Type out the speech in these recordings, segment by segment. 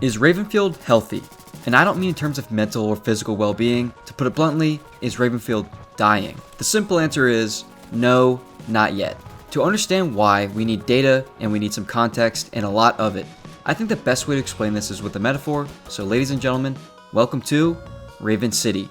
Is Ravenfield healthy? And I don't mean in terms of mental or physical well-being. To put it bluntly, is Ravenfield dying? The simple answer is no, not yet. To understand why, we need data and we need some context and a lot of it. I think the best way to explain this is with a metaphor. So ladies and gentlemen, welcome to Raven City.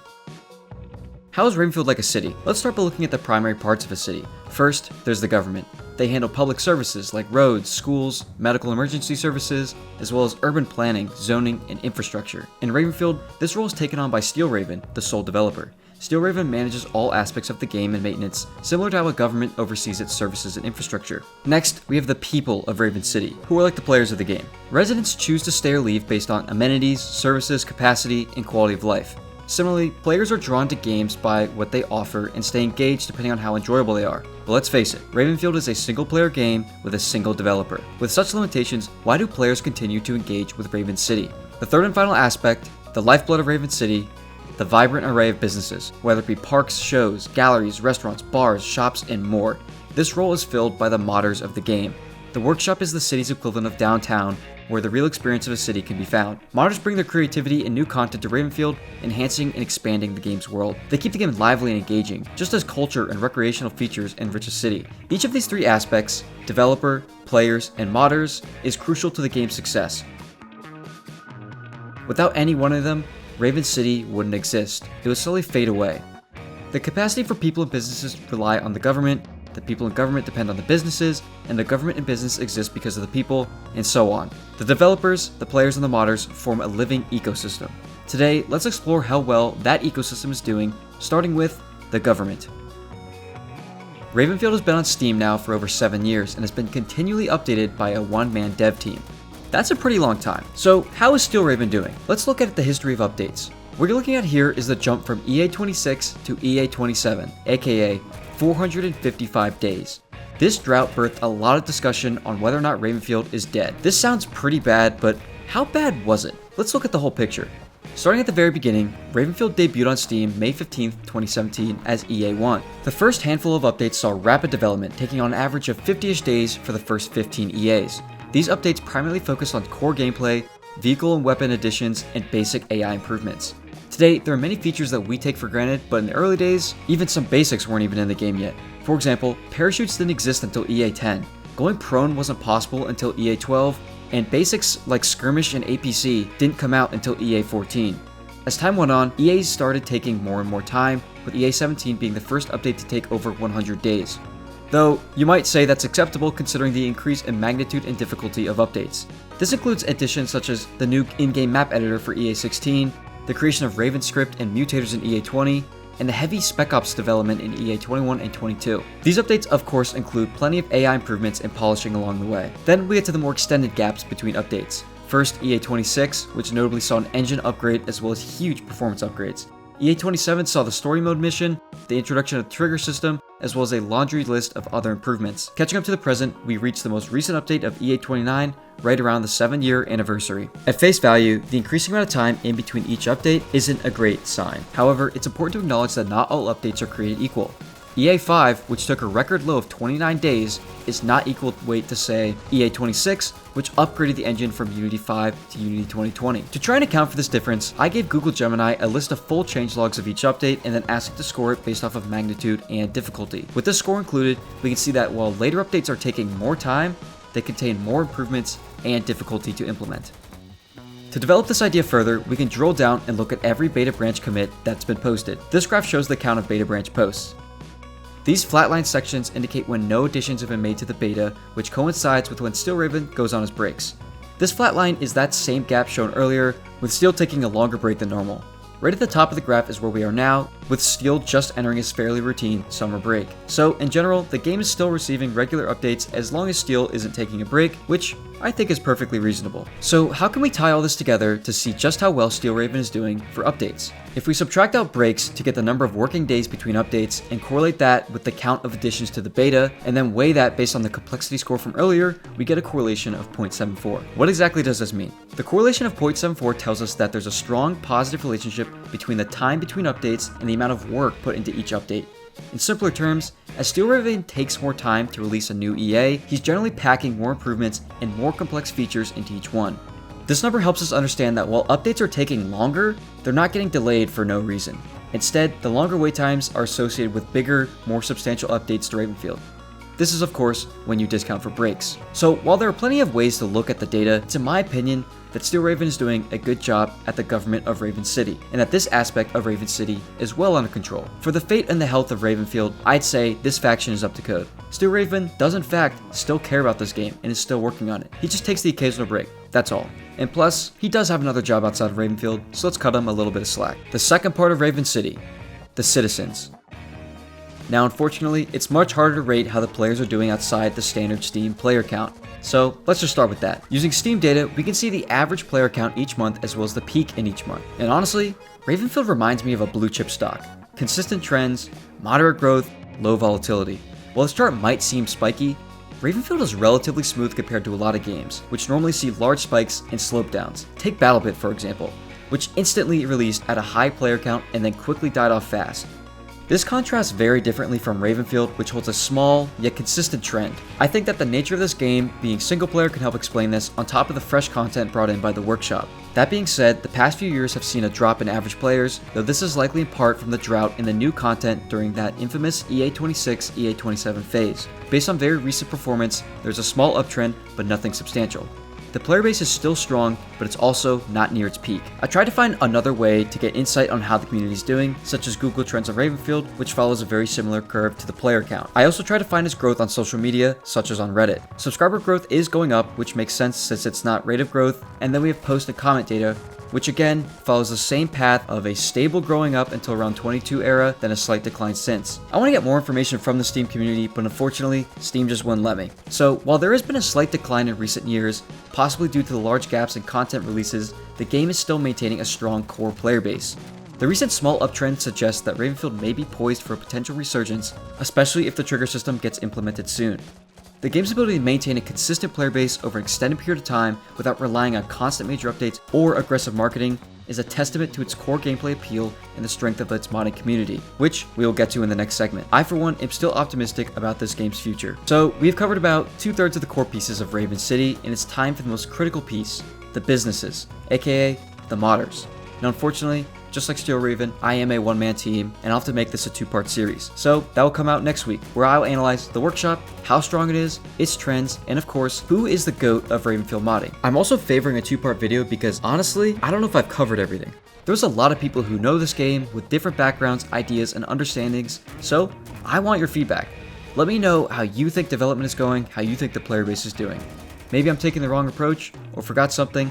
How is Ravenfield like a city? Let's start by looking at the primary parts of a city. First, there's the government. They handle public services like roads, schools, medical emergency services, as well as urban planning, zoning, and infrastructure. In Ravenfield, this role is taken on by Steel Raven, the sole developer. Steel Raven manages all aspects of the game and maintenance, similar to how a government oversees its services and infrastructure. Next, we have the people of Raven City, who are like the players of the game. Residents choose to stay or leave based on amenities, services, capacity, and quality of life. Similarly, players are drawn to games by what they offer and stay engaged depending on how enjoyable they are. But let's face it, Ravenfield is a single-player game with a single developer. With such limitations, why do players continue to engage with Raven City? The third and final aspect, the lifeblood of Raven City, the vibrant array of businesses, whether it be parks, shows, galleries, restaurants, bars, shops, and more. This role is filled by the modders of the game. The workshop is the city's equivalent of downtown, where the real experience of a city can be found. Modders bring their creativity and new content to Ravenfield, enhancing and expanding the game's world. They keep the game lively and engaging, just as culture and recreational features enrich a city. Each of these three aspects, developer, players, and modders, is crucial to the game's success. Without any one of them, Raven City wouldn't exist. It would slowly fade away. The capacity for people and businesses rely on the government, the people in government depend on the businesses, and the government and business exist because of the people, and so on. The developers, the players, and the modders form a living ecosystem. Today, let's explore how well that ecosystem is doing, starting with the government. Ravenfield has been on Steam now for over 7 years and has been continually updated by a one-man dev team. That's a pretty long time. So how is Steel Raven doing? Let's look at the history of updates. What you're looking at here is the jump from EA26 to EA27, aka 455 days. This drought birthed a lot of discussion on whether or not Ravenfield is dead. This sounds pretty bad, but how bad was it? Let's look at the whole picture. Starting at the very beginning, Ravenfield debuted on Steam May 15, 2017 as EA1. The first handful of updates saw rapid development, taking on an average of 50-ish days for the first 15 EAs. These updates primarily focused on core gameplay, vehicle and weapon additions, and basic AI improvements. Today, there are many features that we take for granted, but in the early days, even some basics weren't even in the game yet. For example, parachutes didn't exist until EA10, going prone wasn't possible until EA12, and basics like skirmish and APC didn't come out until EA14. As time went on, EA started taking more and more time, with EA17 being the first update to take over 100 days. Though, you might say that's acceptable considering the increase in magnitude and difficulty of updates. This includes additions such as the new in-game map editor for EA16, the creation of RavenScript and mutators in EA20, and the heavy Spec Ops development in EA21 and 22. These updates of course include plenty of AI improvements and polishing along the way. Then we get to the more extended gaps between updates. First, EA26, which notably saw an engine upgrade as well as huge performance upgrades. EA27 saw the story mode mission, the introduction of the trigger system, as well as a laundry list of other improvements. Catching up to the present, we reached the most recent update of EA29 right around the 7-year anniversary. At face value, the increasing amount of time in between each update isn't a great sign. However, it's important to acknowledge that not all updates are created equal. EA5, which took a record low of 29 days, is not equal weight to say EA26, which upgraded the engine from Unity 5 to Unity 2020. To try and account for this difference, I gave Google Gemini a list of full changelogs of each update and then asked it to score it based off of magnitude and difficulty. With this score included, we can see that while later updates are taking more time, they contain more improvements and difficulty to implement. To develop this idea further, we can drill down and look at every beta branch commit that's been posted. This graph shows the count of beta branch posts. These flatline sections indicate when no additions have been made to the beta, which coincides with when Steel Raven goes on his breaks. This flatline is that same gap shown earlier, with Steel taking a longer break than normal. Right at the top of the graph is where we are now, with Steel just entering his fairly routine summer break. So in general, the game is still receiving regular updates as long as Steel isn't taking a break, which I think is perfectly reasonable. So how can we tie all this together to see just how well Steel Raven is doing for updates? If we subtract out breaks to get the number of working days between updates and correlate that with the count of additions to the beta, and then weigh that based on the complexity score from earlier, we get a correlation of 0.74. What exactly does this mean? The correlation of 0.74 tells us that there's a strong positive relationship between the time between updates and the amount of work put into each update. In simpler terms, as Steel Raven takes more time to release a new EA, he's generally packing more improvements and more complex features into each one. This number helps us understand that while updates are taking longer, they're not getting delayed for no reason. Instead, the longer wait times are associated with bigger, more substantial updates to Ravenfield. This is of course when you discount for breaks. So while there are plenty of ways to look at the data, it's in my opinion that Steel Raven is doing a good job at the government of Raven City, and that this aspect of Raven City is well under control. For the fate and the health of Ravenfield, I'd say this faction is up to code. Steel Raven does in fact still care about this game and is still working on it. He just takes the occasional break, that's all. And plus, he does have another job outside of Ravenfield, so let's cut him a little bit of slack. The second part of Raven City, the citizens. Now unfortunately, it's much harder to rate how the players are doing outside the standard Steam player count. So let's just start with that. Using Steam data, we can see the average player count each month as well as the peak in each month. And honestly, Ravenfield reminds me of a blue chip stock. Consistent trends, moderate growth, low volatility. While this chart might seem spiky, Ravenfield is relatively smooth compared to a lot of games, which normally see large spikes and slope downs. Take BattleBit for example, which instantly released at a high player count and then quickly died off fast. This contrasts very differently from Ravenfield, which holds a small, yet consistent trend. I think that the nature of this game, being single player, can help explain this, on top of the fresh content brought in by the workshop. That being said, the past few years have seen a drop in average players, though this is likely in part from the drought in the new content during that infamous EA26, EA27 phase. Based on very recent performance, there's a small uptrend, but nothing substantial. The player base is still strong, but it's also not near its peak. I tried to find another way to get insight on how the community is doing, such as Google Trends on Ravenfield, which follows a very similar curve to the player count. I also tried to find its growth on social media, such as on Reddit. Subscriber growth is going up, which makes sense since it's not rate of growth, and then we have post and comment data, which again follows the same path of a stable growing up until around 22 era, then a slight decline since. I want to get more information from the Steam community, but unfortunately, Steam just wouldn't let me. So while there has been a slight decline in recent years, possibly due to the large gaps in content releases, the game is still maintaining a strong core player base. The recent small uptrend suggests that Ravenfield may be poised for a potential resurgence, especially if the trigger system gets implemented soon. The game's ability to maintain a consistent player base over an extended period of time without relying on constant major updates or aggressive marketing is a testament to its core gameplay appeal and the strength of its modding community, which we will get to in the next segment. I for one am still optimistic about this game's future. So we've covered about 2/3 of the core pieces of Raven City, and it's time for the most critical piece, the businesses, aka the modders. Now unfortunately, just like Steel Raven, I am a one-man team, and I'll have to make this a two-part series. So that will come out next week, where I will analyze the workshop, how strong it is, its trends, and of course, who is the GOAT of Ravenfield modding. I'm also favoring a two-part video because honestly, I don't know if I've covered everything. There's a lot of people who know this game with different backgrounds, ideas, and understandings, so I want your feedback. Let me know how you think development is going, how you think the player base is doing. Maybe I'm taking the wrong approach, or forgot something,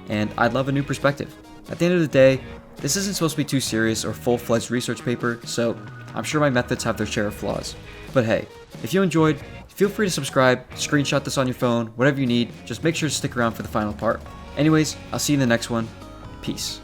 and I'd love a new perspective. At the end of the day, this isn't supposed to be too serious or full-fledged research paper, so I'm sure my methods have their share of flaws. But hey, if you enjoyed, feel free to subscribe, screenshot this on your phone, whatever you need, just make sure to stick around for the final part. Anyways, I'll see you in the next one. Peace.